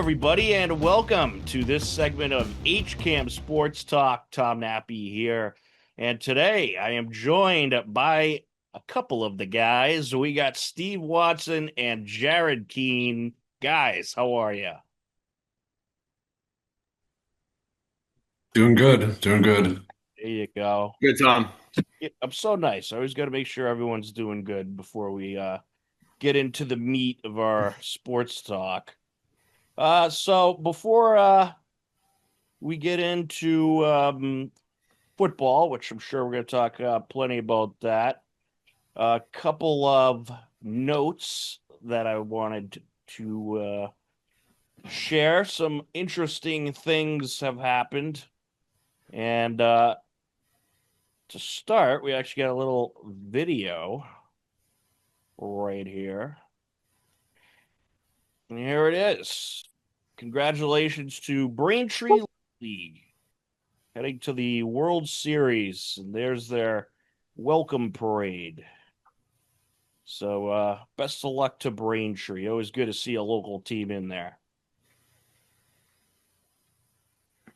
everybody, and welcome to this segment of HCAM Sports Talk. Tom Nappi here, and today I am joined by a couple of the guys. We got Steve Watson and Jared Keene. Guys, how are you? Doing good, doing good. There you go. Good, Tom. I'm so nice. I always got to make sure everyone's doing good before we get into the meat of our sports talk. So before we get into football, which I'm sure we're going to talk plenty about that. A couple of notes that I wanted to share. Some interesting things have happened. And to start, we actually got a little video right here. And here it is. Congratulations to Braintree League heading to the World Series. And there's their welcome parade. So best of luck to Braintree. Always good to see a local team in there.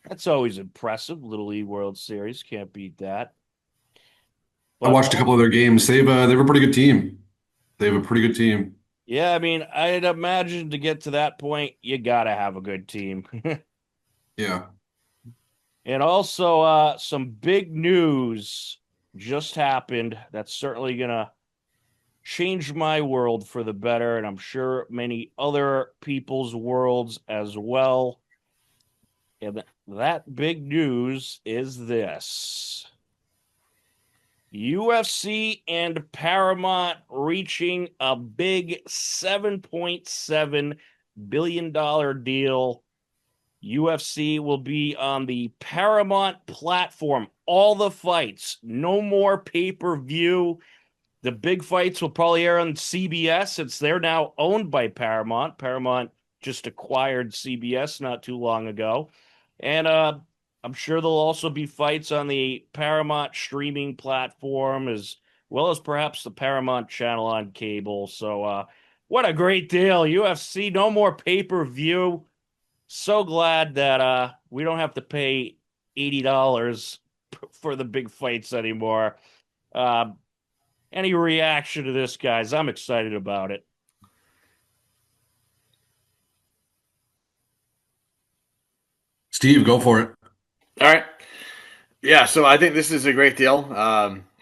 That's always impressive. Little League World Series. Can't beat that. I But watched a couple of their games. They have a pretty good team. They have a pretty good team. yeah, I mean, I'd imagine to get to that point, you got to have a good team. Yeah. And also, some big news just happened that's certainly going to change my world for the better, and I'm sure many other people's worlds as well. And that big news is this: UFC and Paramount reaching a big $7.7 billion deal. UFC will be on the Paramount platform. All the fights, no more pay-per-view. The big fights will probably air on CBS since they're now owned by Paramount. Paramount just acquired CBS not too long ago. And I'm sure there'll also be fights on the Paramount streaming platform as well as perhaps the Paramount channel on cable. So what a great deal. UFC, no more pay-per-view. So glad that we don't have to pay $80 for the big fights anymore. Uh, any reaction to this, guys? I'm excited about it. Steve, go for it. All right. Yeah, so I think this is a great deal.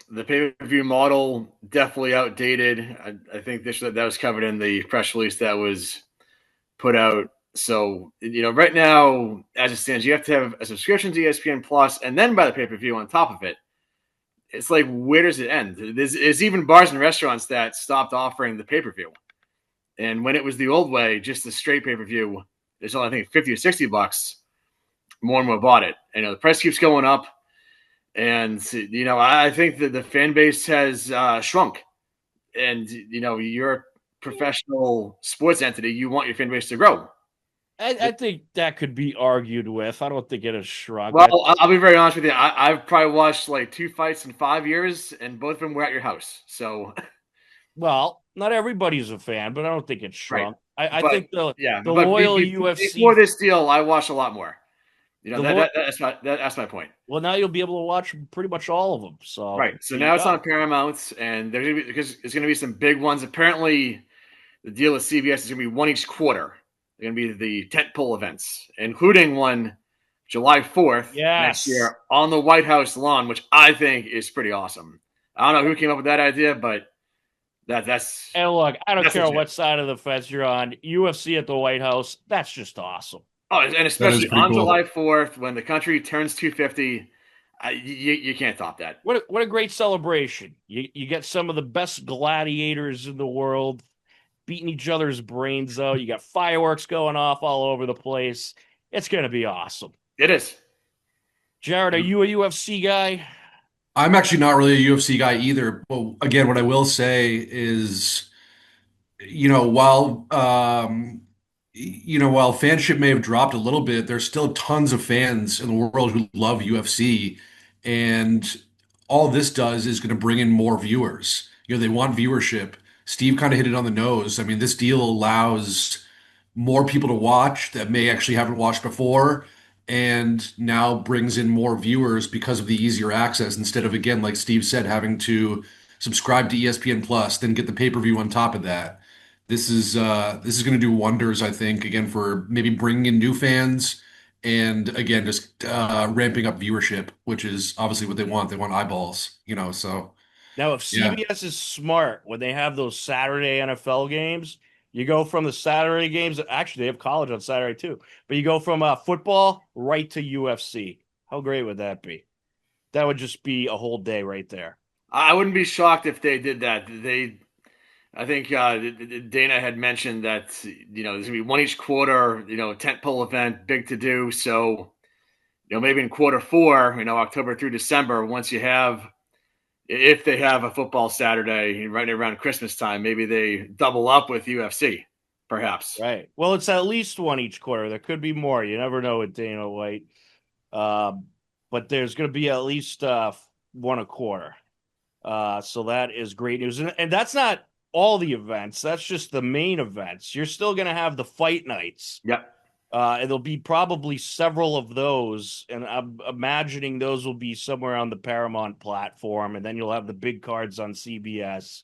The pay-per-view model definitely outdated. I think that was covered in the press release that was put out. So, right now, as it stands, you have to have a subscription to ESPN Plus and then buy the pay-per-view on top of it. It's like, where does it end? There's even bars and restaurants that stopped offering the pay-per-view. And when it was the old way, just the straight pay-per-view, it's only, I think, 50 or $60. More and more bought it. The price keeps going up. And, I think that the fan base has shrunk. And, you're a professional sports entity. You want your fan base to grow. I think that could be argued with. I don't think it has shrunk. Well, I'll be very honest with you. I've probably watched like 2 fights in 5 years, and both of them were at your house. So, Well, not everybody's a fan, but I don't think it's right. shrunk. I But think the yeah, the but loyal UFC before this deal, I watched a lot more. the lo- That's my point. well, now you'll be able to watch pretty much all of them. So Right. So there you now it's go. on Paramount, and because there's gonna be some big ones. Apparently, the deal with CBS is gonna be one each quarter. They're gonna be the tentpole events, including one July 4th next Yes. year on the White House lawn, which I think is pretty awesome. I don't know who came up with that idea, but that's And look, I don't that's care legit. what side of the fence you're on. UFC at the White House, that's just awesome. Oh, and That is especially pretty on cool. July 4th when the country turns 250, you can't top that. What a great celebration. You get some of the best gladiators in the world beating each other's brains out. You got fireworks going off all over the place. It's going to be awesome. It is. Jared, are you a UFC guy? I'm actually not really a UFC guy either. But again, what I will say is, while fanship may have dropped a little bit, there's still tons of fans in the world who love UFC, and all this does is going to bring in more viewers. They want viewership. Steve kind of hit it on the nose. I mean, this deal allows more people to watch that may actually haven't watched before, and now brings in more viewers because of the easier access instead of, again, like Steve said, having to subscribe to ESPN Plus, then get the pay-per-view on top of that. This is going to do wonders, I think, again for maybe bringing in new fans and again just ramping up viewership, which is obviously what they want. They want eyeballs, So Now, if yeah, CBS is smart when they have those Saturday NFL games, you go from the Saturday games. Actually, they have college on Saturday too, but you go from football right to UFC. How great would that be? That would just be a whole day right there. I wouldn't be shocked if they did that. I think Dana had mentioned that there's gonna be one each quarter, tentpole event, big to do. So maybe in quarter four, October through December, once you have, if they have a football Saturday right around Christmas time, maybe they double up with UFC, perhaps. Right. Well, it's at least one each quarter. There could be more. You never know with Dana White. Um, but there's going to be at least one a quarter. So that is great news. And that's not all the events. That's just the main events. You're still going to have the fight nights. Yep. And there'll be probably several of those. And I'm imagining those will be somewhere on the Paramount platform. And then you'll have the big cards on CBS.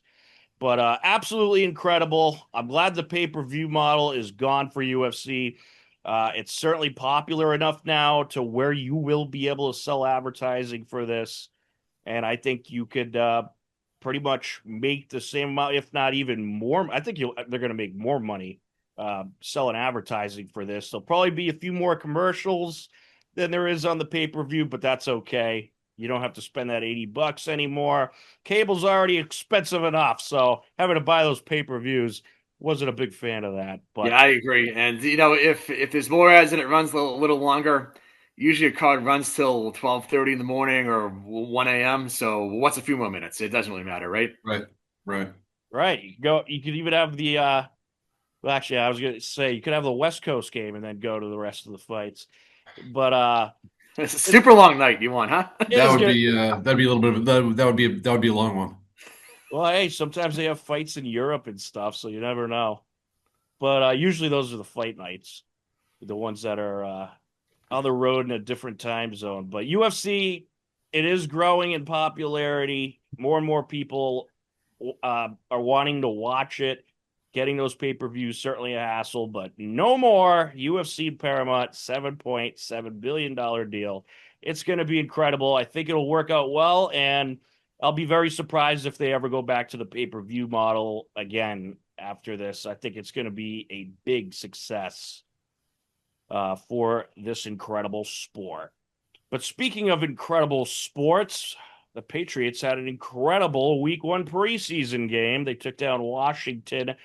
But absolutely incredible. I'm glad the pay-per-view model is gone for UFC. It's certainly popular enough now to where you will be able to sell advertising for this. And I think you could pretty much make the same amount, if not even more. I think they're going to make more money selling advertising for this. There'll probably be a few more commercials than there is on the pay-per-view, but that's okay. You don't have to spend that $80 anymore. Cable's already expensive enough, so having to buy those pay-per-views wasn't a big fan of that. But Yeah, I agree. And if there's more ads and it runs a little longer, usually a card runs till 12:30 in the morning or 1 a.m. So what's a few more minutes? It doesn't really matter, right? right, right. right, you could even have the well, actually, I was going to say you could have the West Coast game and then go to the rest of the fights. But It's a super long night you want, huh? it is good. That'd be a little bit of that would be a long one. Well, hey, sometimes they have fights in Europe and stuff, so you never know. But usually those are the fight nights, the ones that are on the road in a different time zone. But UFC, it is growing in popularity. More and more people are wanting to watch it. Getting those pay-per-views certainly a hassle, but no more UFC Paramount $7.7 billion deal. It's going to be incredible. I think it'll work out well, and I'll be very surprised if they ever go back to the pay-per-view model again after this. I think it's going to be a big success for this incredible sport. But speaking of incredible sports, the Patriots had an incredible week one preseason game. They took down Washington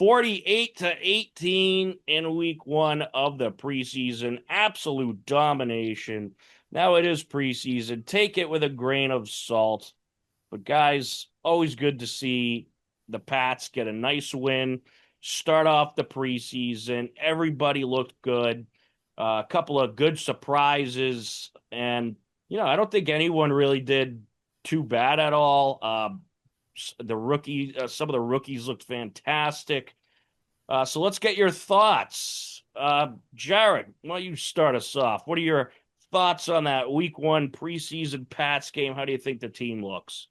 48-18 in week one of the preseason. Absolute domination. Now it is preseason. Take it with a grain of salt. But guys, always good to see the Pats get a nice win. Start off the preseason. Everybody looked good. A couple of good surprises. And, I don't think anyone really did too bad at all. Some of the rookies looked fantastic. So let's get your thoughts. Jared, why don't you start us off? What are your thoughts on that week one preseason Pats game? How do you think the team looks?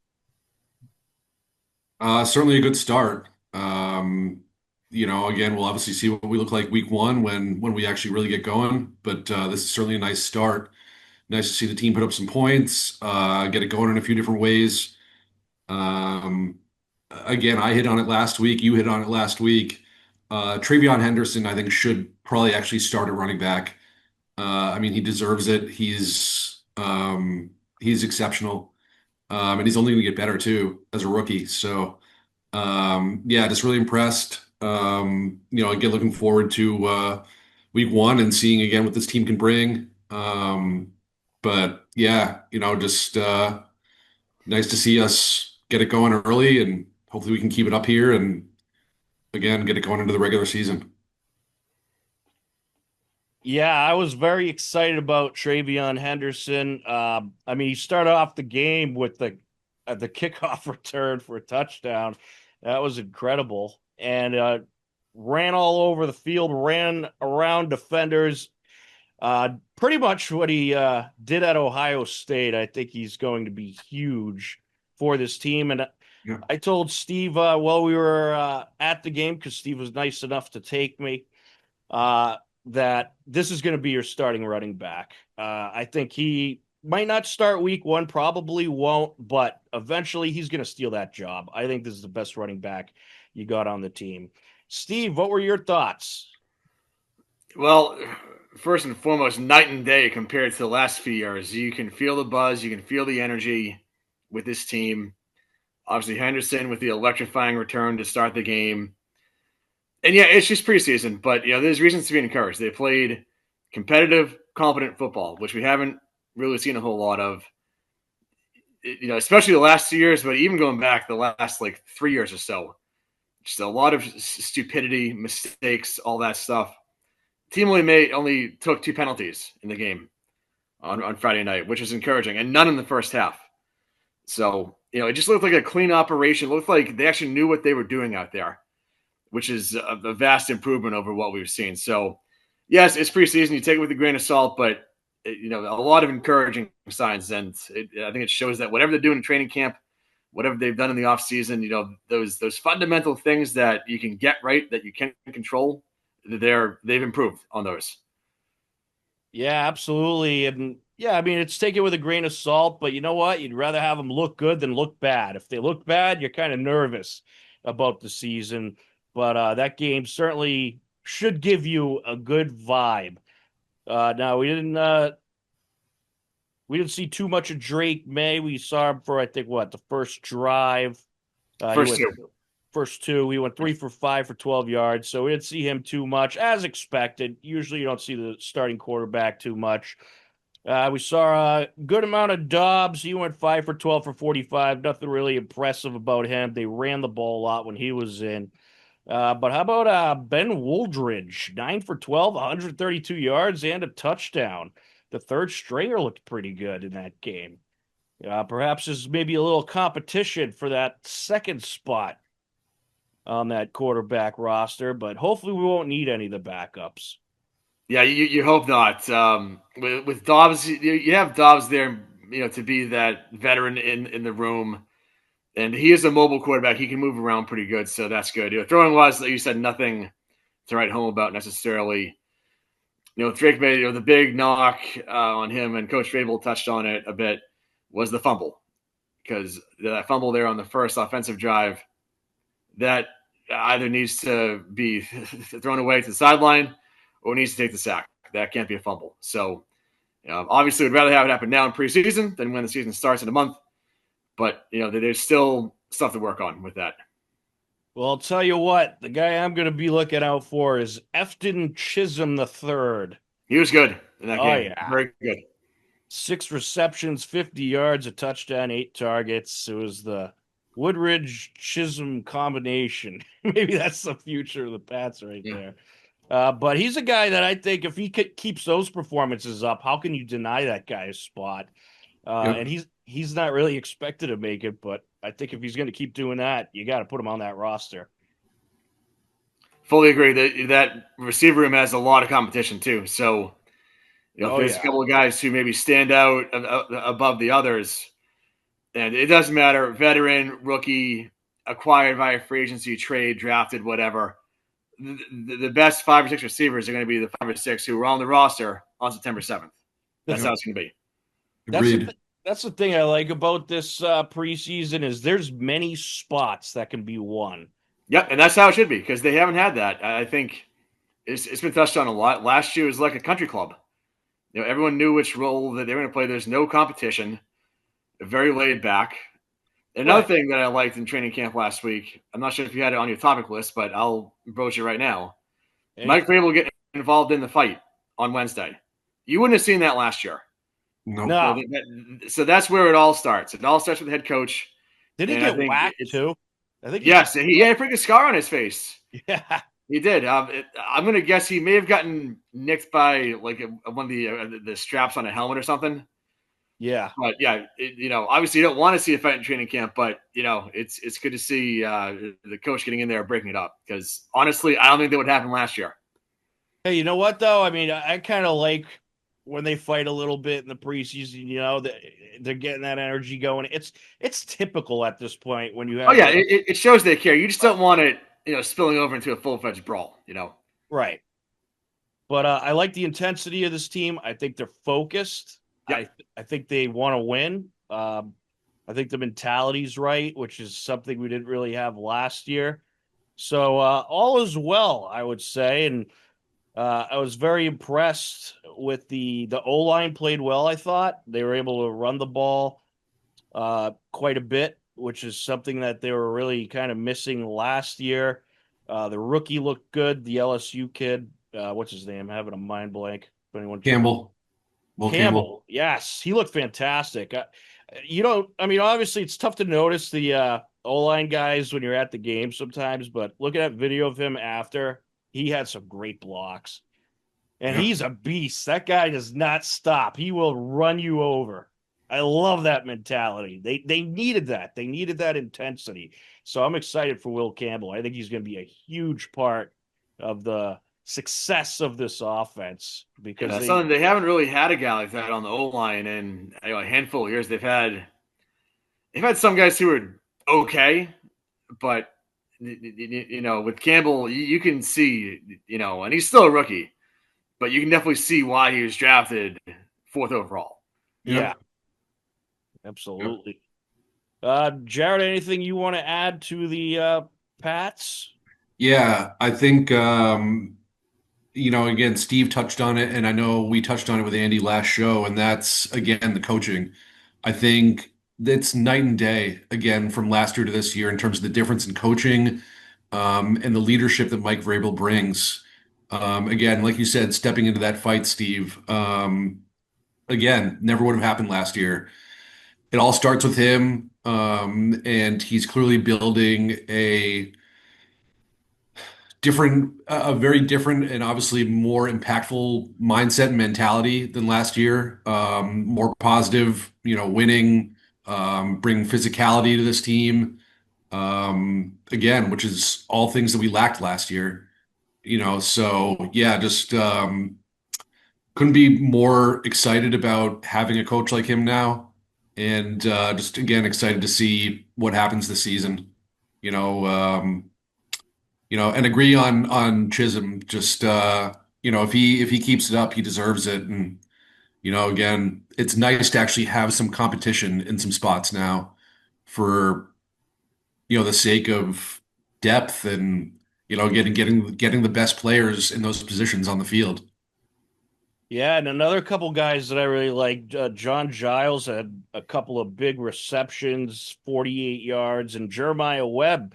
Certainly a good start. Again, we'll obviously see what we look like week one when we actually really get going. But this is certainly a nice start. Nice to see the team put up some points, get it going in a few different ways. Um, Again, I hit on it last week. You hit on it last week. Travion Henderson, I think, should probably actually start at running back. I mean, he deserves it. He's exceptional, and he's only going to get better too as a rookie. So, yeah, just really impressed. Again, looking forward to week one and seeing again what this team can bring. But yeah, just nice to see us get it going early, and hopefully we can keep it up here and again get it going into the regular season. Yeah, I was very excited about Travion Henderson. I mean, he started off the game with the kickoff return for a touchdown. That was incredible. And ran all over the field, ran around defenders. Pretty much what he did at Ohio State. I think he's going to be huge for this team. And Yeah. I told Steve while we were at the game, because Steve was nice enough to take me, that this is going to be your starting running back. I think he might not start week one, probably won't, but eventually he's going to steal that job. I think this is the best running back you got on the team. Steve, what were your thoughts? Well, first and foremost, night and day compared to the last few years. You can feel the buzz, you can feel the energy with this team. Obviously, Henderson with the electrifying return to start the game. And yeah, it's just preseason, but there's reasons to be encouraged. They played competitive, competent football, which we haven't really seen a whole lot of. Especially the last 2 years, but even going back the last 3 years or so, just a lot of stupidity, mistakes, all that stuff. Team only took 2 penalties in the game on Friday night, which is encouraging, and none in the first half. So, it just looked like a clean operation. It looked like they actually knew what they were doing out there, which is a vast improvement over what we've seen. So, yes, it's preseason. You take it with a grain of salt, but, a lot of encouraging signs. And I think it shows that whatever they're doing in training camp, whatever they've done in the offseason, those fundamental things that you can get right, that you can control, they've improved on those. Yeah, absolutely. And yeah, I mean, it's take it with a grain of salt, but you know what? You'd rather have them look good than look bad. If they look bad, you're kind of nervous about the season. But that game certainly should give you a good vibe. Now we didn't see too much of Drake May. We saw him for I think the first drive. First two. He went 3 for 5 for 12 yards. So we didn't see him too much, as expected. Usually you don't see the starting quarterback too much. We saw a good amount of Dobbs. He went 5 for 12 for 45. Nothing really impressive about him. They ran the ball a lot when he was in. But how about Ben Wooldridge? 9 for 12, 132 yards, and a touchdown. The third stringer looked pretty good in that game. Perhaps there's maybe a little competition for that second spot on that quarterback roster, but hopefully we won't need any of the backups. Yeah, you hope not. With Dobbs, you have Dobbs there, to be that veteran in the room, and he is a mobile quarterback. He can move around pretty good, so that's good. Throwing wise, like you said, nothing to write home about necessarily. Drake made the big knock on him, and Coach Vrabel touched on it a bit. Was the fumble, because that fumble there on the first offensive drive, that either needs to be thrown away to the sideline or needs to take the sack. That can't be a fumble. So, obviously, we'd rather have it happen now in preseason than when the season starts in a month. But, there's still stuff to work on with that. Well, I'll tell you what, the guy I'm going to be looking out for is Efton Chisholm III. He was good in that game. Yeah. Very good. 6 receptions, 50 yards, a touchdown, 8 targets. It was the Woodridge Chisholm combination. Maybe that's the future of the Pats right there. But he's a guy that I think if he keeps those performances up, how can you deny that guy a spot? And he's not really expected to make it, but I think if he's going to keep doing that, you got to put him on that roster. Fully agree that receiver room has a lot of competition too. So, there's a couple of guys who maybe stand out above the others, and it doesn't matter, veteran, rookie, acquired via free agency, trade, drafted, whatever. The best 5 or 6 receivers are going to be the 5 or 6 who were on the roster on September 7th. That's how it's going to be. Agreed. That's the thing I like about this preseason is there's many spots that can be won. Yep, and that's how it should be because they haven't had that. I think it's been touched on a lot. Last year was like a country club. Everyone knew which role that they were going to play. There's no competition. Very laid back. Another thing that I liked in training camp last week, I'm not sure if you had it on your topic list, but I'll broach it right now. Hey. Mike Vrabel getting involved in the fight on Wednesday. You wouldn't have seen that last year. No. So that's where it all starts. It all starts with the head coach. Did he get whacked too? I think yes. He had a pretty good scar on his face. Yeah. He did. I'm going to guess he may have gotten nicked by like one of the straps on a helmet or something. Yeah. But yeah, obviously you don't want to see a fight in training camp, but it's good to see the coach getting in there and breaking it up, because honestly, I don't think that would happen last year. Hey, you know what though? I mean, I kind of like when they fight a little bit in the preseason. They're getting that energy going. It's typical at this point when you Oh have yeah, like it shows they care. You just don't want it, spilling over into a full fledged brawl. right. But I like the intensity of this team. I think they're focused. Yep. I think they want to win. I think the mentality's right, which is something we didn't really have last year. So all is well, I would say, and I was very impressed with the O line played well. I thought they were able to run the ball quite a bit, which is something that they were really kind of missing last year. The rookie looked good. The LSU kid, what's his name? Having a mind blank. If anyone can, Campbell, Will Campbell. Campbell. Yes, he looked fantastic. I mean, obviously, it's tough to notice the O line guys when you're at the game sometimes, but looking at video of him after, he had some great blocks. And Yeah. he's a beast. That guy does not stop. He will run you over. I love that mentality. They needed that. They needed that intensity. So I'm excited for Will Campbell. I think he's going to be a huge part of the success of this offense because Yeah, something they haven't really had a guy like that on the O line in a handful of years. They've had some guys who are okay, but with Campbell, you can see, and he's still a rookie, but you can definitely see why he was drafted fourth overall. yeah, Yep. Yep. absolutely. Jared, anything you want to add to the Pats? Yeah, I think again, Steve touched on it, and I know we touched on it with Andy last show, and that's again the coaching. I think that's night and day again from last year to this year in terms of the difference in coaching, and the leadership that Mike Vrabel brings. Again, like you said, stepping into that fight, Steve. Again, never would have happened last year. It all starts with him, and he's clearly building a very different and obviously more impactful mindset and mentality than last year. More positive, winning, bring physicality to this team. Again, which is all things that we lacked last year. So yeah, just couldn't be more excited about having a coach like him now, and just again excited to see what happens this season. You know, um, and agree on Chisholm. Just if he keeps it up, he deserves it. And again, it's nice to actually have some competition in some spots now for the sake of depth and getting the best players in those positions on the field. Yeah, and another couple guys that I really like, John Giles had a couple of big receptions, 48 yards, and Jeremiah Webb,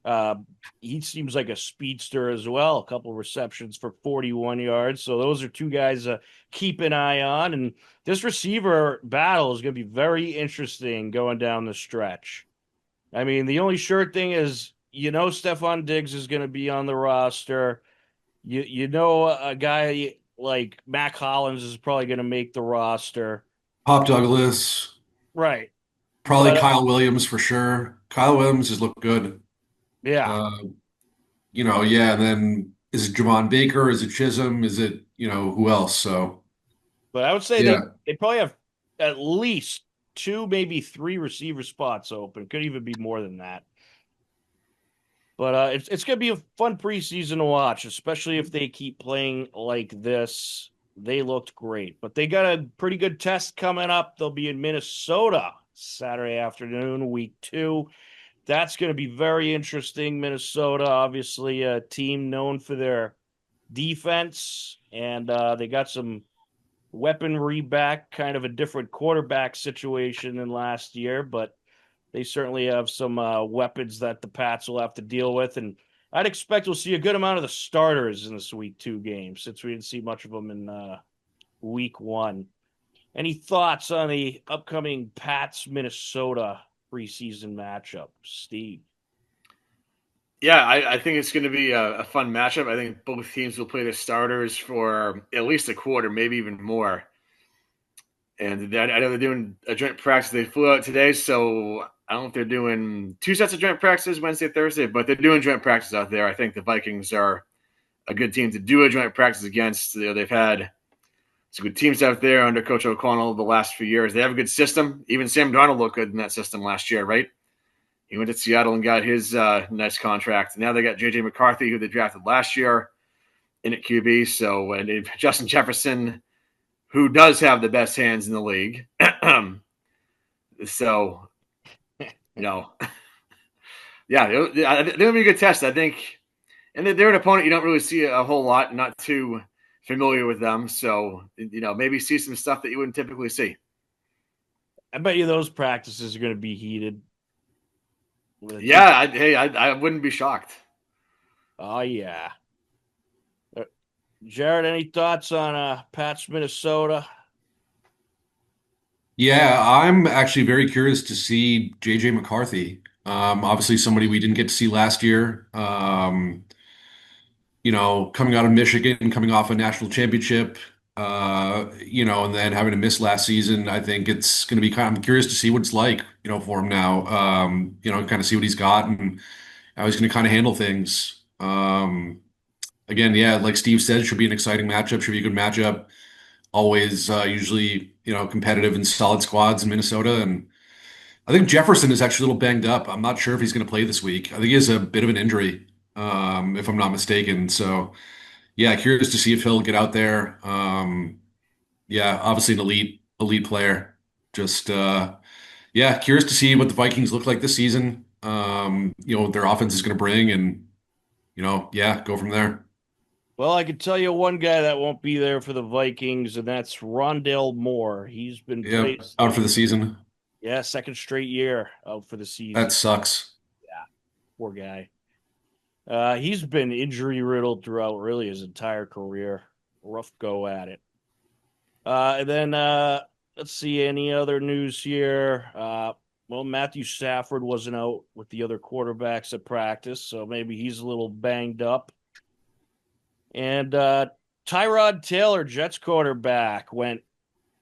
uh, he seems like a speedster as well, a couple of receptions for 41 yards. So those are two guys to keep an eye on. And this receiver battle is going to be very interesting going down the stretch. I mean, the only sure thing is, Stephon Diggs is going to be on the roster. A guy like Mac Hollins is probably going to make the roster. Pop Douglas, Right. probably But Kyle Williams for sure. Kyle Williams has looked good. yeah, Uh, yeah. And then is it Javon Baker? Is it Chisholm? Is it who else? So but I would say yeah. they probably have at least two, maybe three receiver spots open. Could even be more than that. But it's going to be a fun preseason to watch, especially if they keep playing like this. They looked great, but they got a pretty good test coming up. They'll be in Minnesota Saturday afternoon, week 2. That's going to be very interesting. Minnesota, obviously, a team known for their defense, and they got some weaponry back, kind of a different quarterback situation than last year, but they certainly have some weapons that the Pats will have to deal with. And I'd expect we'll see a good amount of the starters in this week 2 game since we didn't see much of them in week 1. Any thoughts on the upcoming Pats Minnesota preseason matchup, Steve? Yeah, I think it's going to be a fun matchup. I think both teams will play their starters for at least a quarter, maybe even more. And I know they're doing a joint practice. They flew out today, so I don't know if they're doing 2 sets of joint practices Wednesday, Thursday, but they're doing joint practice out there. I think the Vikings are a good team to do a joint practice against. They've had some good teams out there under Coach O'Connell the last few years. They have a good system. Even Sam Darnold looked good in that system last year, right? He went to Seattle and got his nice contract. Now they got J.J. McCarthy, who they drafted last year, in at QB. So, and Justin Jefferson, who does have the best hands in the league. So, yeah, they'll be a good test, I think. And they're an opponent you don't really see a whole lot, not too familiar with them. So, maybe see some stuff that you wouldn't typically see. I bet you those practices are going to be heated. Yeah, I wouldn't be shocked. Oh, yeah. Jared, any thoughts on Pats, Minnesota? Yeah, I'm actually very curious to see JJ McCarthy. Obviously somebody we didn't get to see last year. Coming out of Michigan, coming off a national championship, and then having to miss last season. I think it's going to be I'm curious to see what it's like, for him now. Kind of see what he's got and how he's going to kind of handle things. Again, yeah, like Steve said, it should be an exciting matchup, should be a good matchup. Always, usually, competitive and solid squads in Minnesota. And I think Jefferson is actually a little banged up. I'm not sure if he's going to play this week. I think he has a bit of an injury, if I'm not mistaken. So, yeah, curious to see if he'll get out there. Yeah, obviously an elite player. Just, yeah, curious to see what the Vikings look like this season. What their offense is going to bring, and yeah, go from there. Well, I can tell you one guy that won't be there for the Vikings, and that's Rondale Moore. He's been Yep, placed. out for the season. Yeah, second straight year out for the That season. sucks. Yeah, poor guy. He's been injury riddled throughout really his entire career. Rough go at it. And then let's see any other news here. Well, Matthew Stafford wasn't out with the other quarterbacks at practice, so maybe he's a little banged up. And Tyrod Taylor, Jets quarterback,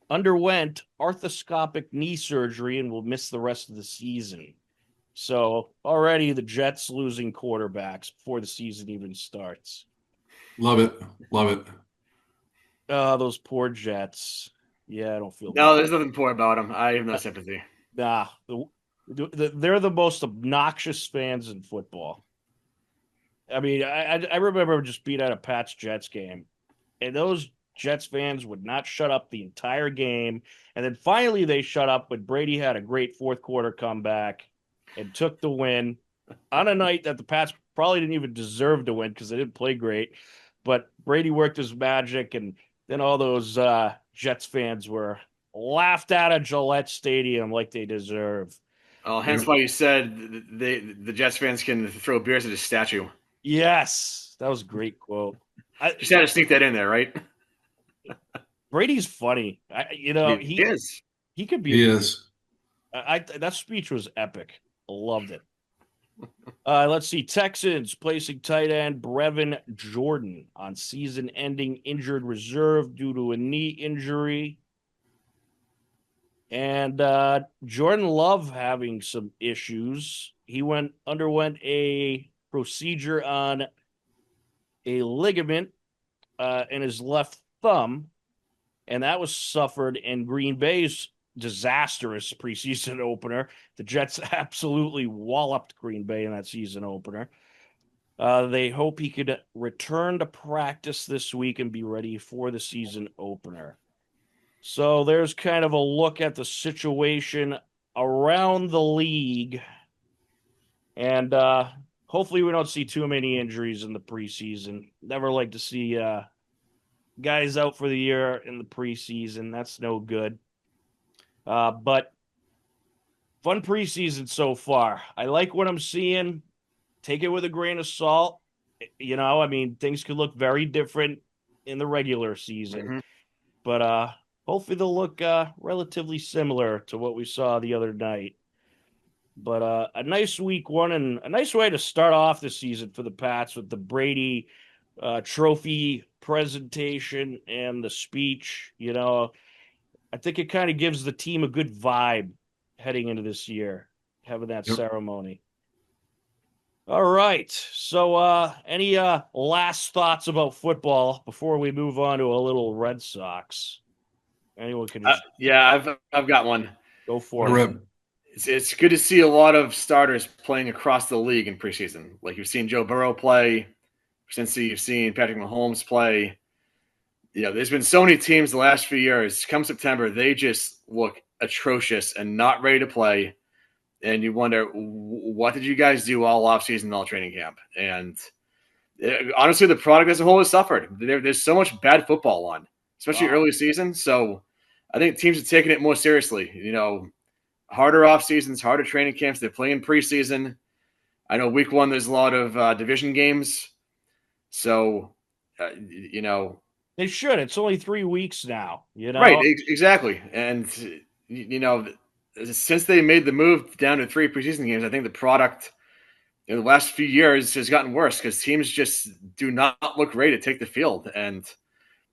underwent arthroscopic knee surgery and will miss the rest of the season. So already the Jets losing quarterbacks before the season even starts. Love it. Love it. Those poor Jets. Yeah, I don't feel No, bad. there's nothing poor about them. I have no sympathy. Nah, they're the most obnoxious fans in football. I mean, I remember just being at a Pats Jets game, and those Jets fans would not shut up the entire game. And then finally they shut up when Brady had a great fourth quarter comeback and took the win on a night that the Pats probably didn't even deserve to win because they didn't play great. But Brady worked his magic, and then all those Jets fans were laughed out of Gillette Stadium like they deserve. Oh, hence why you said the Jets fans can throw beers at his statue. Yes, that was a great quote. Just had to sneak that in there, right? Brady's funny. He is. He could be. He is. That speech was epic. Loved it. Let's see. Texans placing tight end Brevin Jordan on season-ending injured reserve due to a knee injury. And Jordan Love having some issues. He underwent a procedure on a ligament in his left thumb, and that was suffered in Green Bay's disastrous preseason opener. The Jets absolutely walloped Green Bay in that season opener. They hope he could return to practice this week and be ready for the season opener. So there's kind of a look at the situation around the league. And hopefully we don't see too many injuries in the preseason. Never like to see guys out for the year in the preseason. That's no good. But fun preseason so far. I like what I'm seeing. Take it with a grain of salt. I mean, things could look very different in the regular season. Mm-hmm. But hopefully they'll look relatively similar to what we saw the other night. But a nice week one and a nice way to start off the season for the Pats with the Brady trophy presentation and the speech. I think it kind of gives the team a good vibe heading into this year, having that Yep. ceremony. All right. So any last thoughts about football before we move on to a little Red Sox? Anyone can just I've got one. go for it. Rip. It's good to see a lot of starters playing across the league in preseason. Like you've seen Joe Burrow play, since you've seen Patrick Mahomes play. There's been so many teams the last few years. Come September, they just look atrocious and not ready to play. And you wonder, what did you guys do all offseason, all training camp? And honestly, the product as a whole has suffered. There's so much bad football on, especially early season. So I think teams are taking it more seriously. Harder off seasons, harder training camps. They're playing preseason. I know week one there's a lot of division games. So, They should. It's only 3 weeks now, Right, exactly. And, since they made the move down to 3 preseason games, I think the product in the last few years has gotten worse because teams just do not look ready to take the field. And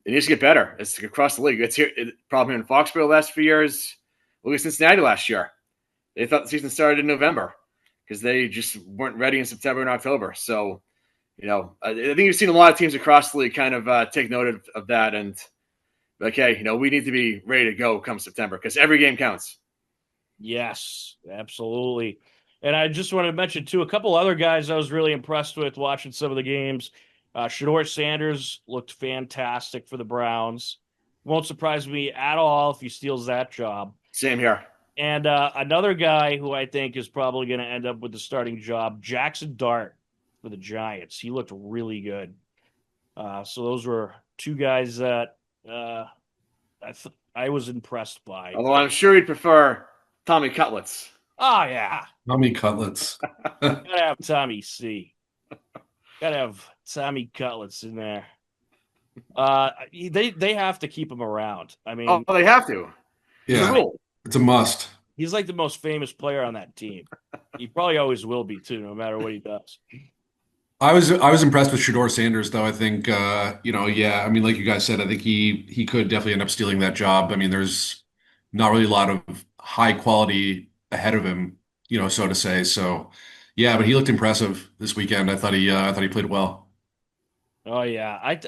it needs to get better. It's across the league. It's here, problem in Foxborough the last few years. Look at Cincinnati last year. They thought the season started in November because they just weren't ready in September and October. So, I think you've seen a lot of teams across the league kind of take note of that and, okay, we need to be ready to go come September because every game counts. Yes, absolutely. And I just wanted to mention, too, a couple other guys I was really impressed with watching some of the games. Shedeur Sanders looked fantastic for the Browns. Won't surprise me at all if he steals that job. Same here. And another guy who I think is probably going to end up with the starting job, Jackson Dart for the Giants. He looked really good. So those were two guys that I was impressed by. Although I'm sure you'd prefer Tommy Cutlets. Oh, yeah. Tommy Cutlets. Gotta have Tommy C. Gotta have Tommy Cutlets in there. They have to keep him around. I mean, they have to. Yeah, it's a must. He's like the most famous player on that team. He probably always will be too, no matter what he does. I was impressed with Shedeur Sanders, though. I think, I mean, like you guys said, I think he could definitely end up stealing that job. I mean, there's not really a lot of high quality ahead of him, so to say. So, yeah, but he looked impressive this weekend. I thought he played well. Oh yeah,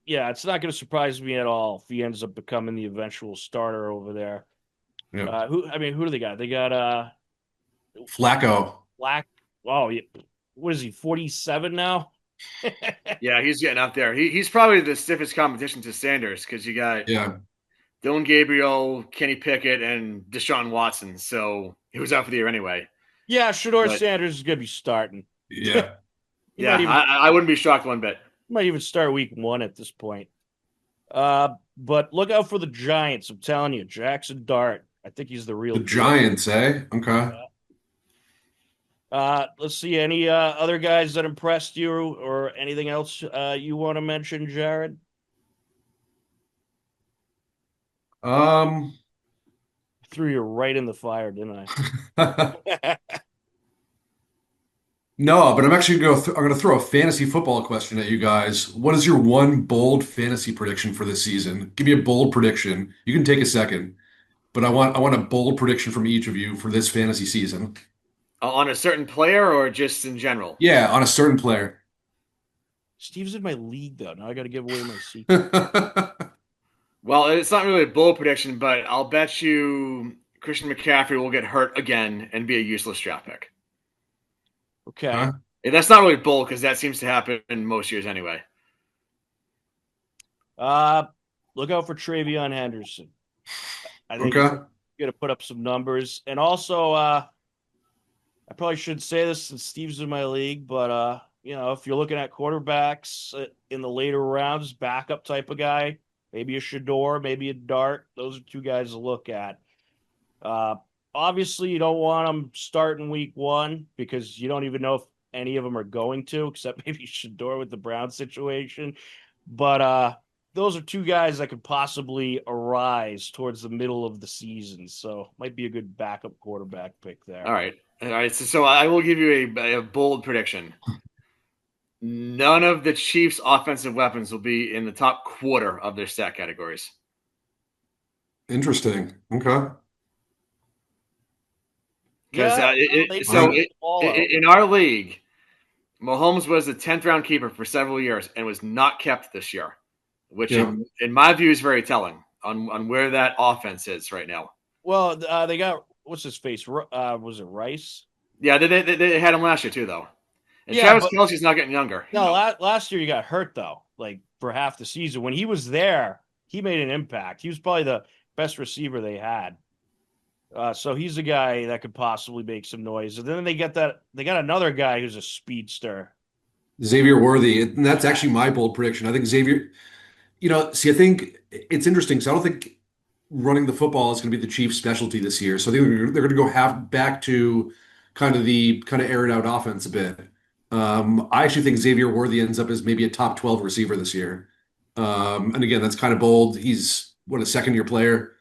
yeah, it's not going to surprise me at all if he ends up becoming the eventual starter over there. Yeah. Who do they got? They got Flacco. Oh, yeah. What is he? 47 now? Yeah, he's getting up there. He's probably the stiffest competition to Sanders because you got Dylan Gabriel, Kenny Pickett, and Deshaun Watson. So he was out for the year anyway. Yeah, Shedeur Sanders is going to be starting. Yeah. I wouldn't be shocked one bit. Might even start week 1 at this point. But look out for the Giants. I'm telling you, Jackson Dart. I think he's the real The Giants, eh? Okay. Let's see. Any other guys that impressed you or anything else you want to mention, Jared? Threw you right in the fire, didn't I? No, but I'm actually going to throw a fantasy football question at you guys. What is your one bold fantasy prediction for this season? Give me a bold prediction. You can take a second, but I want a bold prediction from each of you for this fantasy season. On a certain player or just in general? Yeah, on a certain player. Steve's in my league, though. Now I got to give away my secret. Well, it's not really a bold prediction, but I'll bet you Christian McCaffrey will get hurt again and be a useless draft pick. Okay. Huh? That's not really bold because that seems to happen in most years anyway. Look out for Travion Henderson. I think he's going to put up some numbers. And also, I probably shouldn't say this since Steve's in my league, but, if you're looking at quarterbacks in the later rounds, backup type of guy, maybe a Shedeur, maybe a Dart, those are two guys to look at. Obviously, you don't want them starting week 1 because you don't even know if any of them are going to, except maybe Shedeur with the Brown situation. But those are two guys that could possibly arise towards the middle of the season. So might be a good backup quarterback pick there. All right. So I will give you a bold prediction. None of the Chiefs' offensive weapons will be in the top quarter of their stat categories. Interesting. Okay. Because Yeah, no, they All right. spread the ball out. in our league, Mahomes was the 10th round keeper for several years and was not kept this year, which Yeah. in my view is very telling on where that offense is right now. Well, they got what's his face? Was it Rice? Yeah, they had him last year too, though. And Yeah, Travis but Kelce's not getting younger. no, last year he got hurt though, like for half the season. When he was there, he made an impact. He was probably the best receiver they had. So he's a guy that could possibly make some noise. And then they got another guy who's a speedster. Xavier Worthy. And that's actually my bold prediction. I think Xavier, I think it's interesting. So I don't think running the football is going to be the Chiefs' specialty this year. So I think they're going to go half back to kind of air it out offense a bit. I actually think Xavier Worthy ends up as maybe a top 12 receiver this year. And again, that's kind of bold. He's a second year player.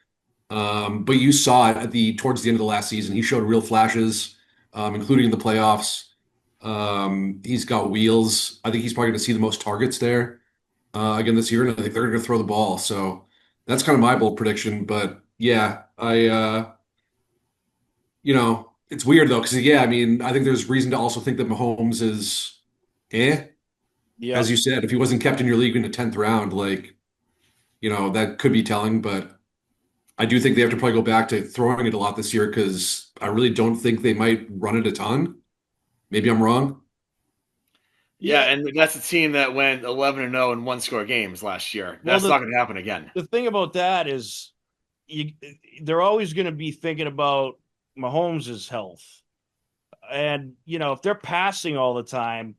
But you saw it towards the end of the last season. He showed real flashes, including in the playoffs. He's got wheels. I think he's probably going to see the most targets there again this year, and I think they're going to throw the ball. So that's kind of my bold prediction. But yeah, it's weird though because yeah, I mean, I think there's reason to also think that Mahomes is Yeah. as you said, if he wasn't kept in your league in the 10th round, like that could be telling, but. I do think they have to probably go back to throwing it a lot this year because I really don't think they might run it a ton. Maybe I'm wrong. Yeah, Yeah. and that's a team that went 11-0 in one-score games last year. Well, That's not going to happen again. the thing about that is you they're always going to be thinking about Mahomes' health. And, if they're passing all the time,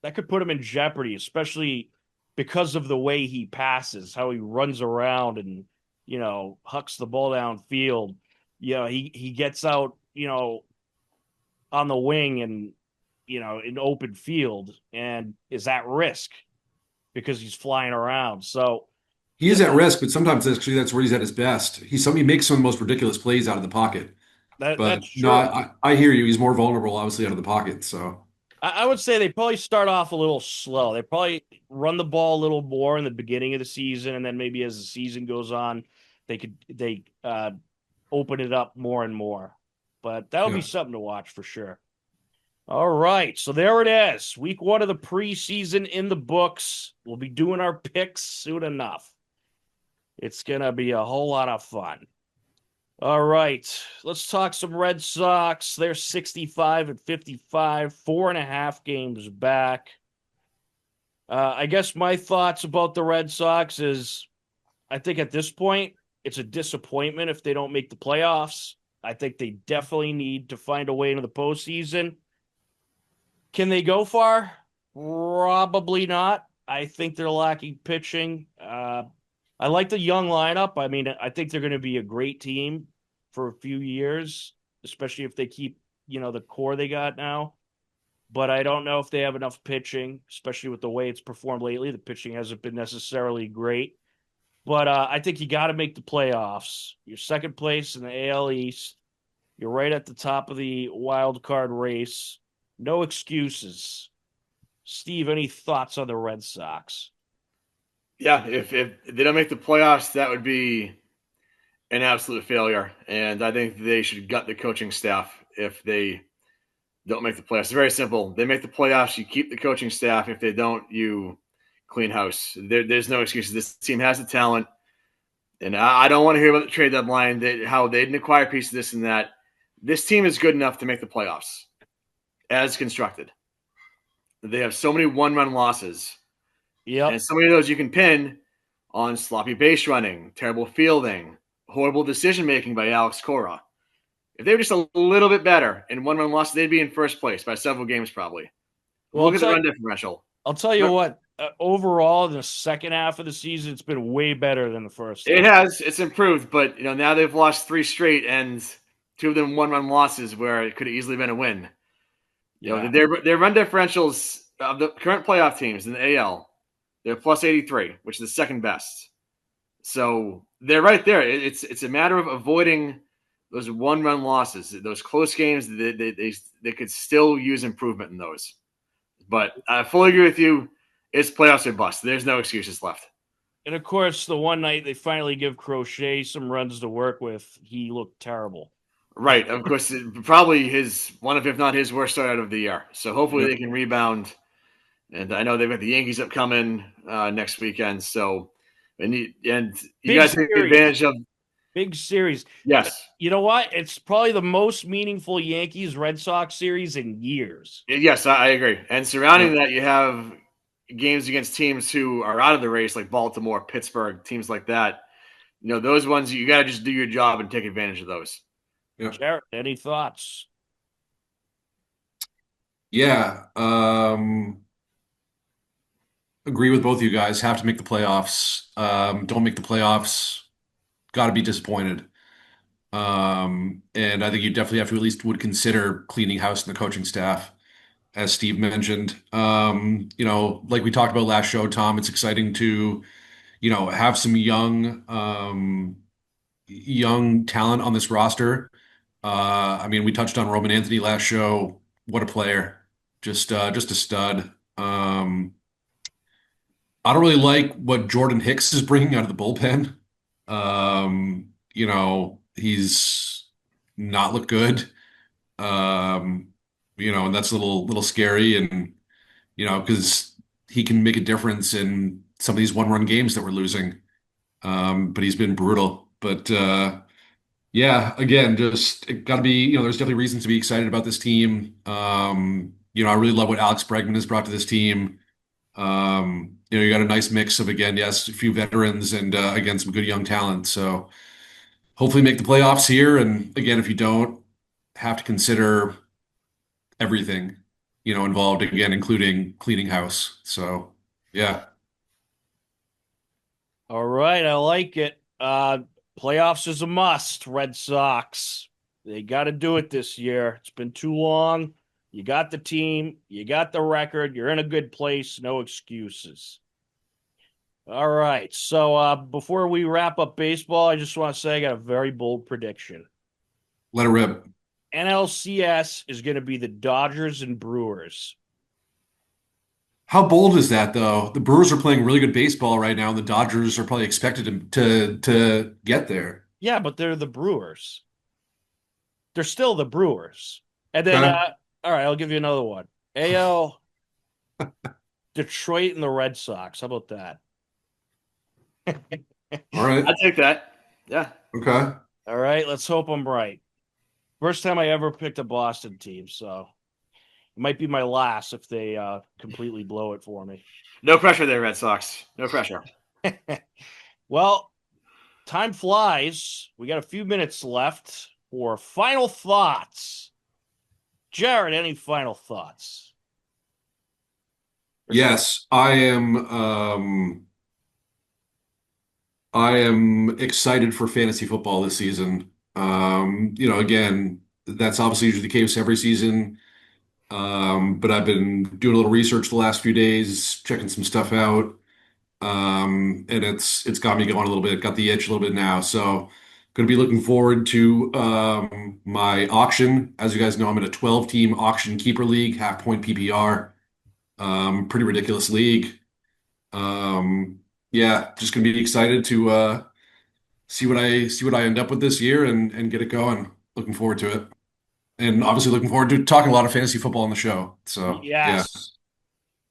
that could put him in jeopardy, especially because of the way he passes, how he runs around and, hucks the ball downfield. He gets out, on the wing and, in open field and is at risk because he's flying around. So, He is at risk, but sometimes actually that's where he's at his best. He makes some of the most ridiculous plays out of the pocket. that's But no, true. I hear you. He's more vulnerable, obviously, out of the pocket. So I would say they probably start off a little slow. They probably run the ball a little more in the beginning of the season, and then maybe as the season goes on, they open it up more and more. But that would be yeah, something to watch for sure. All right, so there it is. Week 1 of the preseason in the books. We'll be doing our picks soon enough. It's gonna be a whole lot of fun. All right, let's talk some Red Sox. They're 65-55, 4.5 games back. I guess my thoughts about the Red Sox is I think at this point, it's a disappointment if they don't make the playoffs. I think they definitely need to find a way into the postseason. Can they go far? Probably not. I think they're lacking pitching. I like the young lineup. I mean, I think they're going to be a great team for a few years, especially if they keep, the core they got now. But I don't know if they have enough pitching, especially with the way it's performed lately. The pitching hasn't been necessarily great. But I think you got to make the playoffs. You're second place in the AL East. You're right at the top of the wild card race. No excuses. Steve, any thoughts on the Red Sox? Yeah, if they don't make the playoffs, that would be an absolute failure. And I think they should gut the coaching staff if they don't make the playoffs. It's very simple. They make the playoffs, you keep the coaching staff. If they don't, you clean house. There's no excuses. This team has the talent. And I don't want to hear about the trade deadline, how they didn't acquire a piece of this and that. This team is good enough to make the playoffs as constructed. They have so many one-run losses. Yep. And so many of those you can pin on sloppy base running, terrible fielding, horrible decision-making by Alex Cora. If they were just a little bit better in one-run losses, they'd be in first place by several games probably. Well, Look at the run differential. I'll tell you what. Overall, in the second half of the season, it's been way better than the first half. It has. It's improved, but now they've lost 3 straight, and 2 of them one-run losses where it could have easily been a win. Yeah. Their run differentials of the current playoff teams in the AL, they're plus 83, which is the second best. So they're right there. It's a matter of avoiding those one-run losses, those close games. They could still use improvement in those. But I fully agree with you. It's playoffs or bust. There's no excuses left. And of course, the one night they finally give Crochet some runs to work with, he looked terrible. Right. Of course, probably his one of, if not his worst start out of the year. So hopefully Yep. they can rebound. And I know they've got the Yankees upcoming next weekend. So, and you Big got to take series. advantage of. Big series. Yes. You know what? It's probably the most meaningful Yankees Red Sox series in years. Yes, I agree. And surrounding Yep. that, you have games against teams who are out of the race, like Baltimore, Pittsburgh, teams like that. Those ones you got to just do your job and take advantage of those. Yep. Jared, any thoughts? Yeah. Agree with both of you guys. Have to make the playoffs. Don't make the playoffs. Got to be disappointed. And I think you definitely have to at least would consider cleaning house in the coaching staff, as Steve mentioned. Like we talked about last show, Tom, it's exciting to, have some young talent on this roster. I mean, we touched on Roman Anthony last show. What a player. Just a stud. I don't really like what Jordan Hicks is bringing out of the bullpen. He's not looked good. Um, and that's a little scary and because he can make a difference in some of these one-run games that we're losing. But he's been brutal. But yeah, again, just it gotta be, there's definitely reasons to be excited about this team. I really love what Alex Bregman has brought to this team. You got a nice mix of, again, yes, a few veterans and again some good young talent. So hopefully make the playoffs here. And again, if you don't, have to consider everything, involved again, including cleaning house. So yeah. All right, I like it. Playoffs is a must, Red Sox. They got to do it this year. It's been too long. You got the team, you got the record, you're in a good place, no excuses. All right. So before we wrap up baseball, I just want to say I got a very bold prediction. Let it rip. NLCS is going to be the Dodgers and Brewers. How bold is that, though? The Brewers are playing really good baseball right now, and the Dodgers are probably expected to get there. Yeah, but they're the Brewers. They're still the Brewers. And then, Okay. all right, I'll give you another one. AL, Detroit and the Red Sox. How about that? All right. I take that. Yeah. Okay. All right, let's hope I'm right. First time I ever picked a Boston team, so it might be my last if they completely blow it for me. No pressure there, Red Sox. No pressure. Well, time flies. We got a few minutes left for final thoughts. Jared, any final thoughts? Yes, I am excited for fantasy football this season. Again, that's obviously usually the case every season. But I've been doing a little research the last few days, checking some stuff out. And it's got me going a little bit, got the itch a little bit now. So going to be looking forward to my auction. As you guys know, I'm in a 12-team auction keeper league, half point PPR. Pretty ridiculous league. Yeah, just gonna be excited to see what I end up with this year and get it going. Looking forward to it. And obviously looking forward to talking a lot of fantasy football on the show. So yeah. Yes.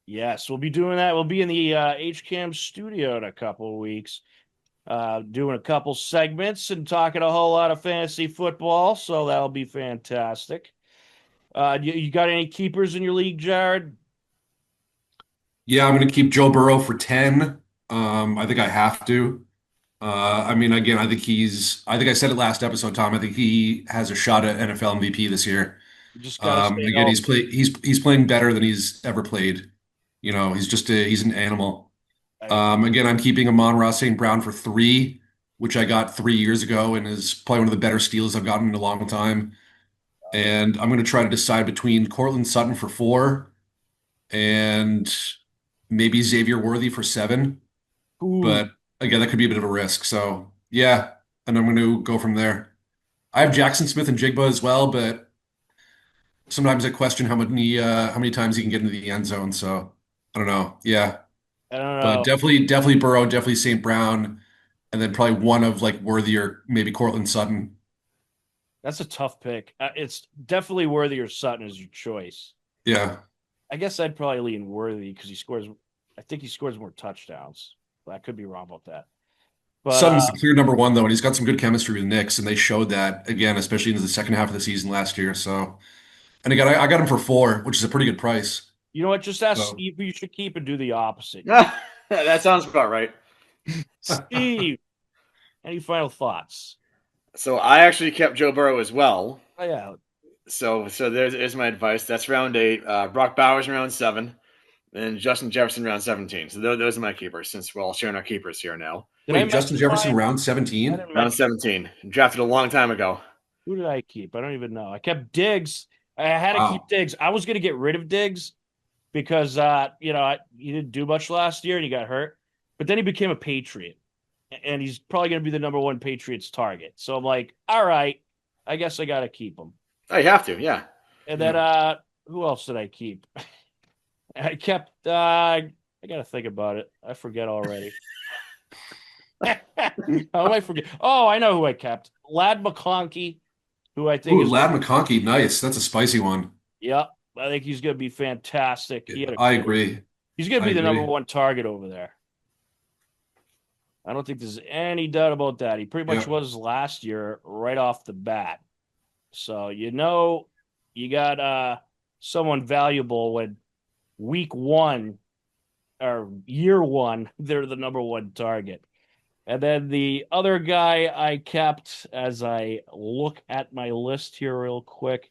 Yes, we'll be doing that. We'll be in the HCAM studio in a couple of weeks, doing a couple segments and talking a whole lot of fantasy football. So that'll be fantastic. You got any keepers in your league, Jared? Yeah, I'm gonna keep Joe Burrow for 10. I think I have to. I mean, again, I think I said it last episode, Tom. I think he has a shot at NFL MVP this year. You just got to stay Again, healthy. he's playing better than he's ever played. He's an animal. I agree. Again, I'm keeping Amon-Ra St. Brown for 3, which I got 3 years ago and is probably one of the better steals I've gotten in a long time. And I'm going to try to decide between Cortland Sutton for 4 and maybe Xavier Worthy for 7. Ooh, But again, that could be a bit of a risk. So yeah, and I'm going to go from there. I have Jackson Smith and Jigba as well, but sometimes I question how many times he can get into the end zone. So I don't know. Yeah. I don't But know. definitely Burrow, definitely St. Brown, and then probably one of like Worthy or maybe Cortland Sutton. That's a tough pick. It's definitely Worthy or Sutton is your choice. Yeah. I guess I'd probably lean Worthy because he scores. I think he scores more touchdowns. But I could be wrong about that. But Sutton's the clear number one though, and he's got some good chemistry with Knicks, and they showed that again, especially into the second half of the season last year. So, and again, I got him for 4, which is a pretty good price. you know what? Just ask So, Steve who you should keep and do the opposite. That sounds about right. Steve, any final thoughts? So I actually kept Joe Burrow as well. Oh, yeah. So there's my advice. That's round 8. Brock Bowers in round 7, and Justin Jefferson round 17. So those are my keepers. Since we're all sharing our keepers here now. Did I wait, Justin mention Jefferson mine? round I 17? didn't Round mention. 17, drafted a long time ago. Who did I keep? I don't even know. I kept Diggs. I had to keep Wow. Diggs. I was going to get rid of Diggs because he didn't do much last year and he got hurt. But then he became a Patriot, and he's probably going to be the number one Patriots target. So I'm like, all right, I guess I got to keep him. Oh, you have to, yeah. And then who else did I keep? I kept. I got to think about it. I forget already. How am I forget? Oh, I know who I kept. Lad McConkey, who I think Ooh, is. Lad McConkey, nice. That's a spicy one. Yeah, I think he's going to be fantastic. I agree. He's going to I be the number agree. one target over there. I don't think there's any doubt about that. He pretty much Yeah. was last year right off the bat. So you got someone valuable when week 1 or year 1 they're the number one target. And then the other guy I kept as I look at my list here real quick.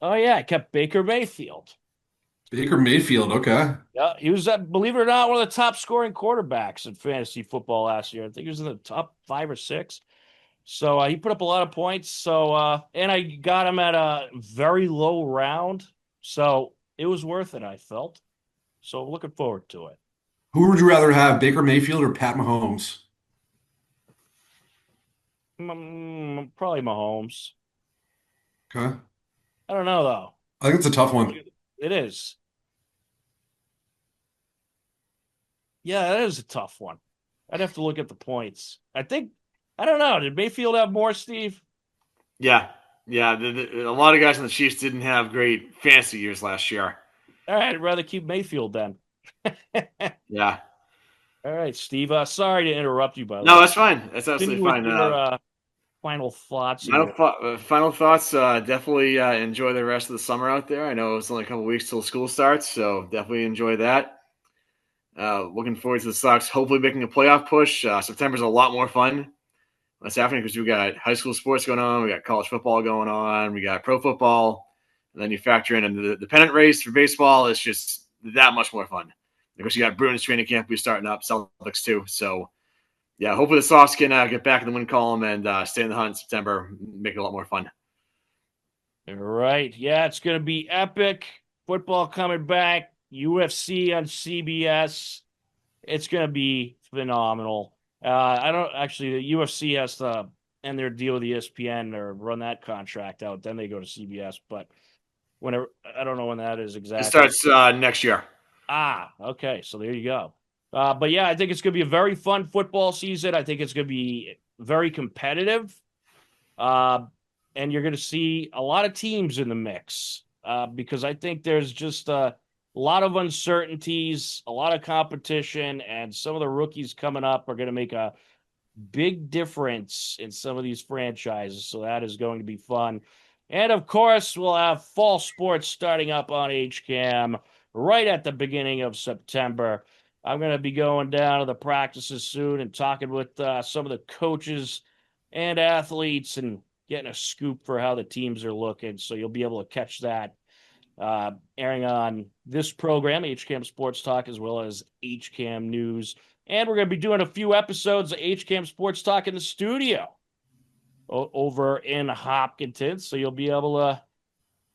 Oh yeah, I kept Baker Mayfield. Baker Mayfield, okay. Yeah, he was, believe it or not, one of the top scoring quarterbacks in fantasy football last year. I think he was in the top 5 or 6. So he put up a lot of points. So and I got him at a very low round. So it was worth it, I felt. So looking forward to it. Who would you rather have, Baker Mayfield or Pat Mahomes? Probably Mahomes. Okay. I don't know though. I think it's a tough one. It is. Yeah, that is a tough one. I'd have to look at the points. I don't know. Did Mayfield have more, Steve? Yeah. A lot of guys on the Chiefs didn't have great fantasy years last year. All right, I'd rather keep Mayfield then. Yeah. All right, Steve. Sorry to interrupt you, by the No, way. that's fine. That's absolutely fine. Your final thoughts. Final thoughts. Definitely enjoy the rest of the summer out there. I know it's only a couple weeks till school starts, so definitely enjoy that. Looking forward to the Sox hopefully making a playoff push. September's a lot more fun. That's happening because we got high school sports going on, we got college football going on, we got pro football, and then you factor in the pennant race for baseball. It's just that much more fun. Of course, you got Bruins training camp be starting up, Celtics too. So, yeah, hopefully the Sox can get back in the win column and stay in the hunt in September, make it a lot more fun. All right. Yeah, it's going to be epic. Football coming back. UFC on CBS. It's going to be phenomenal. I don't actually, the UFC has to end their deal with ESPN or run that contract out. Then they go to CBS. But whenever, I don't know when that is exactly. It starts next year. Okay. So there you go. But yeah, I think it's going to be a very fun football season. I think it's going to be very competitive. And you're going to see a lot of teams in the mix because I think there's just a lot of uncertainties, a lot of competition, and some of the rookies coming up are going to make a big difference in some of these franchises. So that is going to be fun. And of course, we'll have fall sports starting up on HCAM right at the beginning of September. I'm going to be going down to the practices soon and talking with some of the coaches and athletes and getting a scoop for how the teams are looking. So you'll be able to catch that airing on this program, HCAM Sports Talk, as well as HCAM News. And we're going to be doing a few episodes of HCAM Sports Talk in the studio over in Hopkinton. So you'll be able to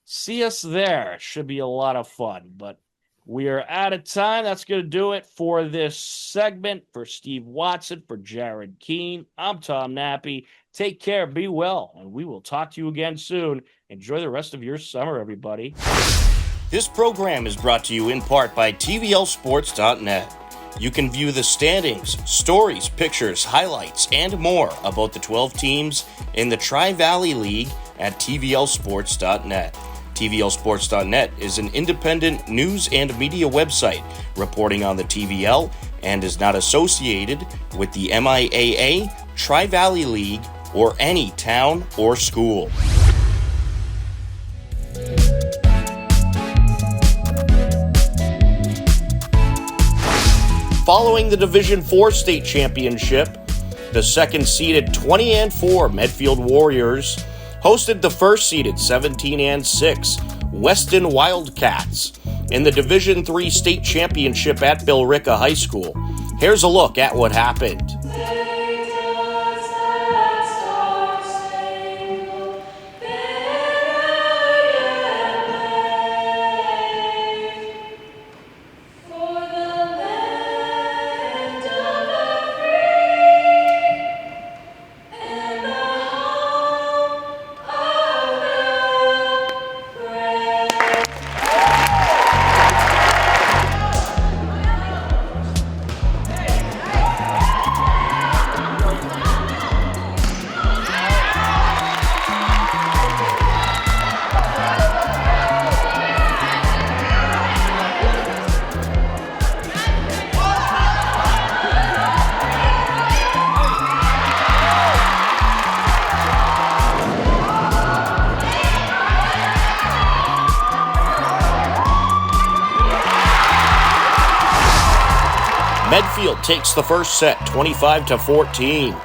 see us there. It should be a lot of fun. But we are out of time. That's going to do it for this segment. For Steve Watson, for Jared Keene, I'm Tom Nappi. Take care, be well, and we will talk to you again soon. Enjoy the rest of your summer, everybody. This program is brought to you in part by TVLSports.net. You can view the standings, stories, pictures, highlights, and more about the 12 teams in the Tri-Valley League at tvlsports.net. tvlsports.net is an independent news and media website reporting on the TVL and is not associated with the MIAA, Tri-Valley League, or any town or school. Following the Division IV state championship, the second-seeded 20-4 Medfield Warriors hosted the first-seeded 17-6 Weston Wildcats in the Division III state championship at Billerica High School. Here's a look at what happened. Medfield takes the first set 25-14.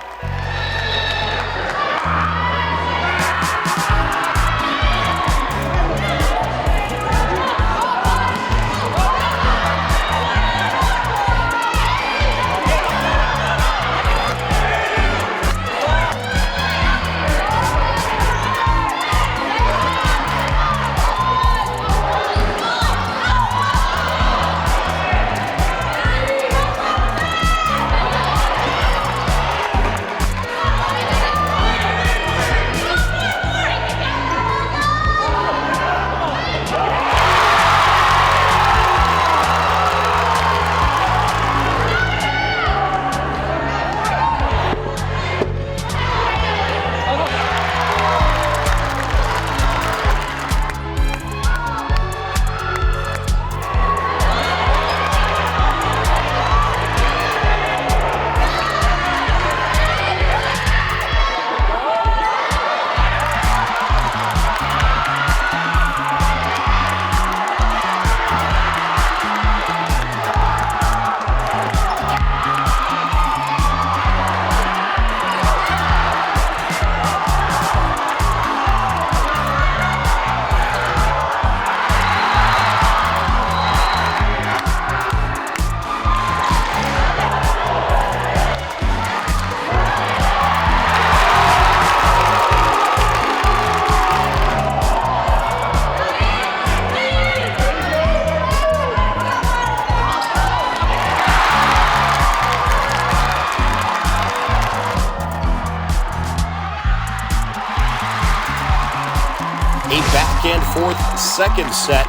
A back-and-forth second set,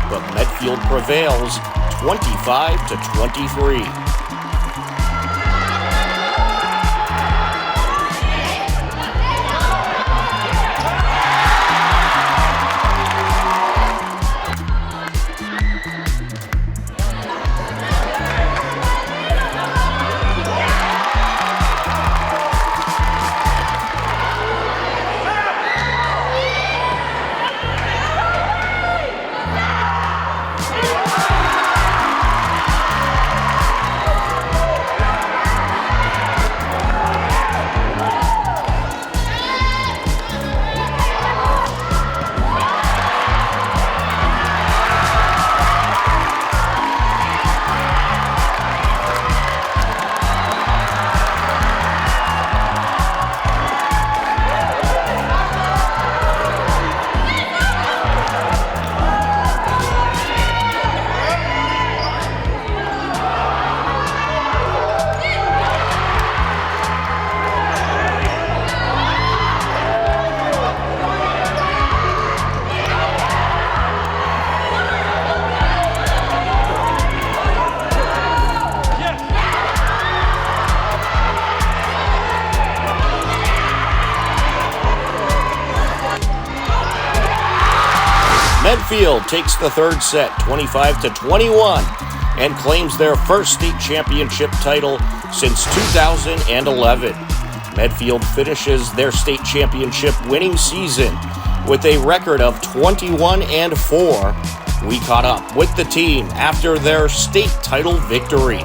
but Medfield prevails 25-23. Medfield takes the third set 25-21 and claims their first state championship title since 2011. Medfield finishes their state championship winning season with a record of 21-4. We caught up with the team after their state title victory.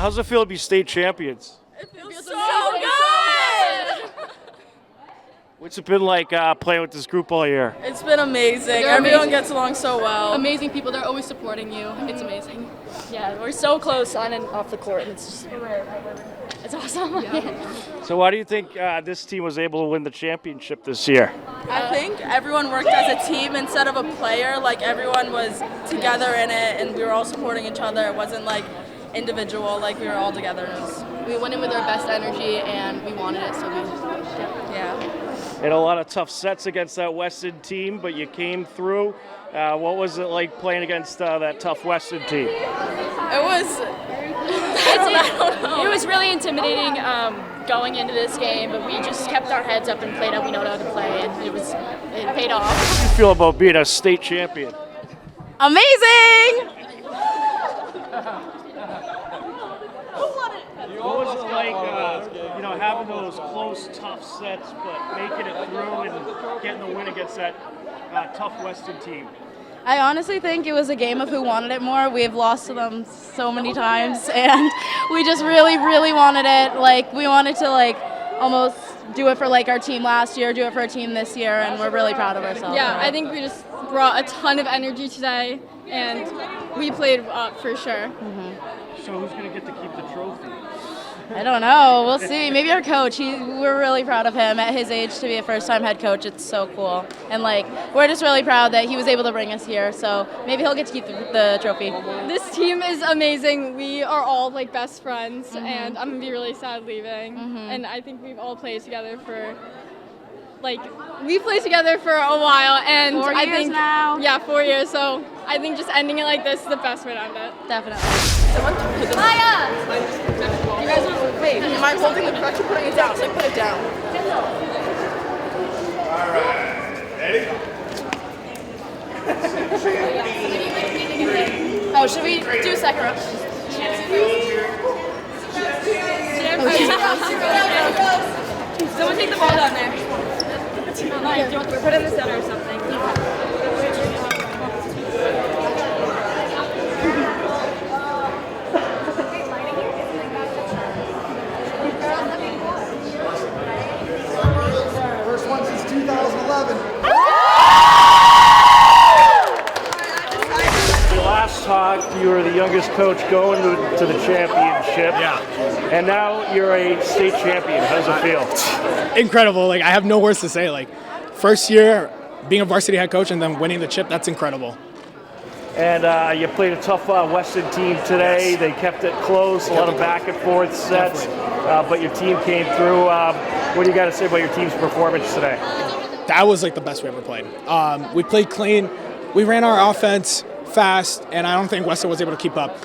How's it feel to be state champions? It feels so good! What's it been like playing with this group all year? It's been amazing. Everyone gets along so well. Amazing people. They're always supporting you. It's amazing. Yeah, we're so close on and off the court, and it's just it's awesome. Yeah. So why do you think this team was able to win the championship this year? I think everyone worked as a team instead of a player. Like, everyone was together in it, and we were all supporting each other. It wasn't like individual, like we were all together. We went in with our best energy and we wanted it, so we Had a lot of tough sets against that Weston team, but you came through. What was it like playing against that tough Weston team? It was it was really intimidating going into this game, but we just kept our heads up and played how we know how to play, and it paid off. How do you feel about being a state champion? amazing. What was it like, having those close, tough sets, but making it through and getting the win against that tough Weston team? I honestly think it was a game of who wanted it more. We've lost to them so many times, and we just really, really wanted it. Like, we wanted to, almost do it for, our team last year, do it for our team this year, and we're really proud of ourselves. Yeah, I think we just brought a ton of energy today, and we played up for sure. Mm-hmm. So who's going to get to keep the trophy? I don't know. We'll see. Maybe our coach. We're really proud of him. At his age, to be a first-time head coach, it's so cool. And, we're just really proud that he was able to bring us here. So maybe he'll get to keep the trophy. This team is amazing. We are all, best friends, and I'm going to be really sad leaving. And I think we've all played together for, we played together for a while. And 4 I years think, now. Yeah, 4 years. So I think just ending it like this is the best way to end it. Definitely. You guys are, wait, am I holding the crutch or putting it down? So put it down. All right, ready? Oh, should we do second row? Someone take the ball down there. Put it in the center or something. First one since 2011. Last talk, you were the youngest coach going to the championship. Yeah. and now you're a state champion. How does it feel? Incredible. Like, I have no words to say. Like, first year being a varsity head coach and then winning the chip, that's incredible. And you played a tough Weston team today. They kept it close, a lot of back and forth sets, but your team came through. What do you got to say about your team's performance today? That was like the best we ever played. We played clean. We ran our offense fast, and I don't think Weston was able to keep up.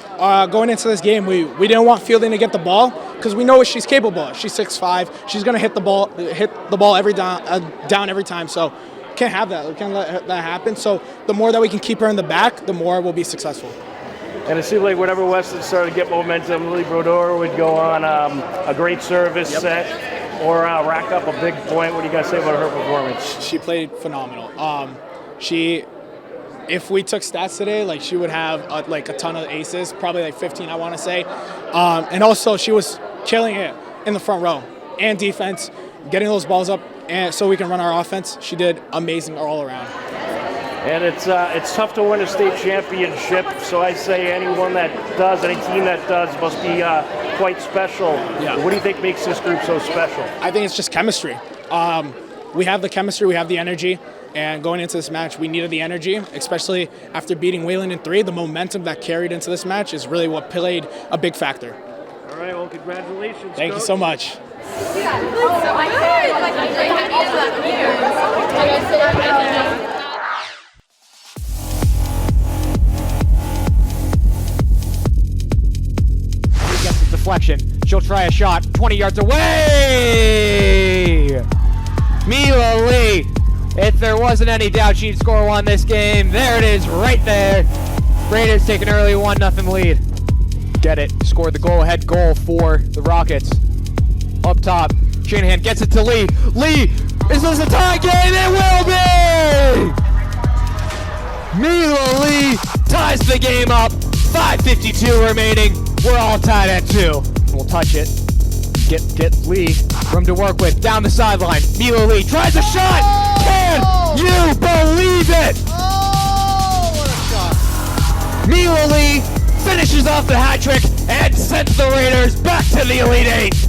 Going into this game, we didn't want Fielding to get the ball because we know what she's capable of. She's 6'5". She's going to hit the ball every down every time. So can't have that. We can't let that happen. So the more that we can keep her in the back, the more we'll be successful. And it seemed like whenever Weston started to get momentum, Lily Brodeur would go on a great service set or rack up a big point. What do you guys say about her performance? She played phenomenal. If we took stats today, like, she would have a ton of aces, probably like 15, I want to say. And also she was killing it in the front row and defense, getting those balls up, and so we can run our offense. She did amazing all around. And it's tough to win a state championship, so I say any team that does must be quite special. Yeah. What do you think makes this group so special? I think it's just chemistry. We have the chemistry, we have the energy, and going into this match, we needed the energy, especially after beating Wayland in 3. The momentum that carried into this match is really what played a big factor. All right, well, congratulations, Thank you so much. Deflection. She'll try a shot 20 yards away. Mila Lee. If there wasn't any doubt she'd score one this game, there it is right there. Raiders take an early 1-0 lead. Get it. Scored the go-ahead goal for the Rockets. Up top, Shanahan gets it to Lee. Lee, is this a tie game? It will be! Mila Lee ties the game up. 5:52 remaining. We're all tied at 2. We'll touch it. Get Lee room to work with. Down the sideline. Mila Lee tries a shot. Can you believe it? Oh, what a shot. Mila Lee finishes off the hat trick and sends the Raiders back to the Elite Eight.